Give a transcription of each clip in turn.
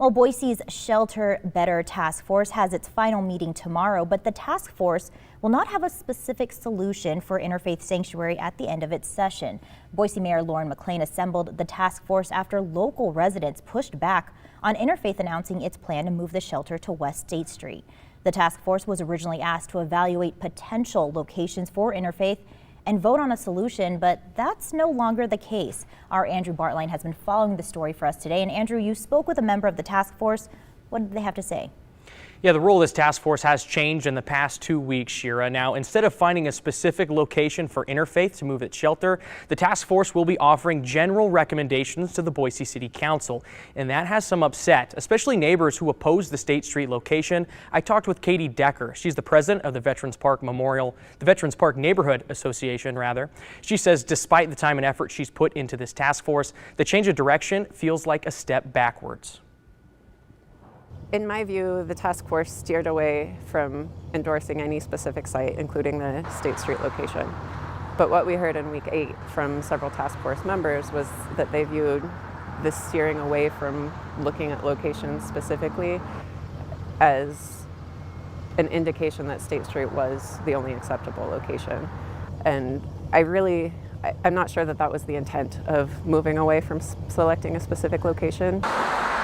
Well, Boise's Shelter Better Task Force has its final meeting tomorrow, but the task force will not have a specific solution for Interfaith Sanctuary at the end of its session. Boise Mayor Lauren McLean assembled the task force after local residents pushed back on Interfaith announcing its plan to move the shelter to West State Street. The task force was originally asked to evaluate potential locations for Interfaith and vote on a solution, but that's no longer the case. Our Andrew Bartline has been following the story for us today. And Andrew, you spoke with a member of the task force. What did they have to say? Yeah, the role of this task force has changed in the past 2 weeks, Shira. Now, instead of finding a specific location for Interfaith to move its shelter, the task force will be offering general recommendations to the Boise City Council. And that has some upset, especially neighbors who oppose the State Street location. I talked with Katie Decker. She's the president of the Veterans Park Neighborhood Association, rather. She says despite the time and effort she's put into this task force, the change of direction feels like a step backwards. In my view, the task force steered away from endorsing any specific site, including the State Street location. But what we heard in week 8 from several task force members was that they viewed this steering away from looking at locations specifically as an indication that State Street was the only acceptable location. And I'm not sure that that was the intent of moving away from selecting a specific location.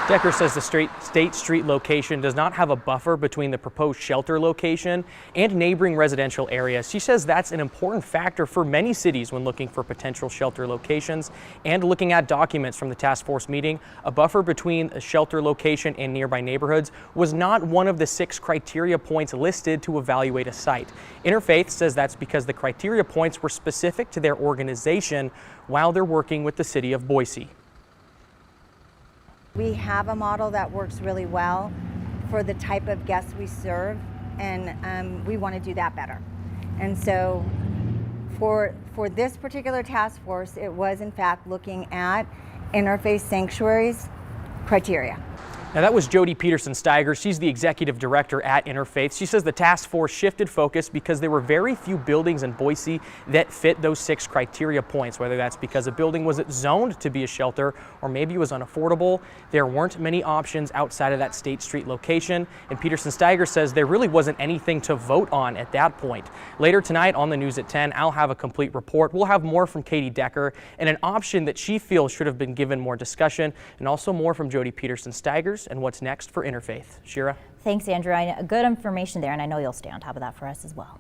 Decker says the State Street location does not have a buffer between the proposed shelter location and neighboring residential areas. She says that's an important factor for many cities when looking for potential shelter locations and looking at documents from the task force meeting. A buffer between a shelter location and nearby neighborhoods was not one of the 6 criteria points listed to evaluate a site. Interfaith says that's because the criteria points were specific to their organization while they're working with the city of Boise. We have a model that works really well for the type of guests we serve, and we want to do that better. And so for this particular task force, it was in fact looking at interfaith sanctuaries criteria. Now that was Jody Peterson-Steiger. She's the executive director at Interfaith. She says the task force shifted focus because there were very few buildings in Boise that fit those 6 criteria points, whether that's because a building wasn't zoned to be a shelter or maybe it was unaffordable. There weren't many options outside of that State Street location, and Peterson-Steiger says there really wasn't anything to vote on at that point. Later tonight on the news at 10, I'll have a complete report. We'll have more from Katie Decker and an option that she feels should have been given more discussion, and also more from Jody Peterson-Steiger and what's next for Interfaith. Shira? Thanks, Andrew. Good information there, and I know you'll stay on top of that for us as well.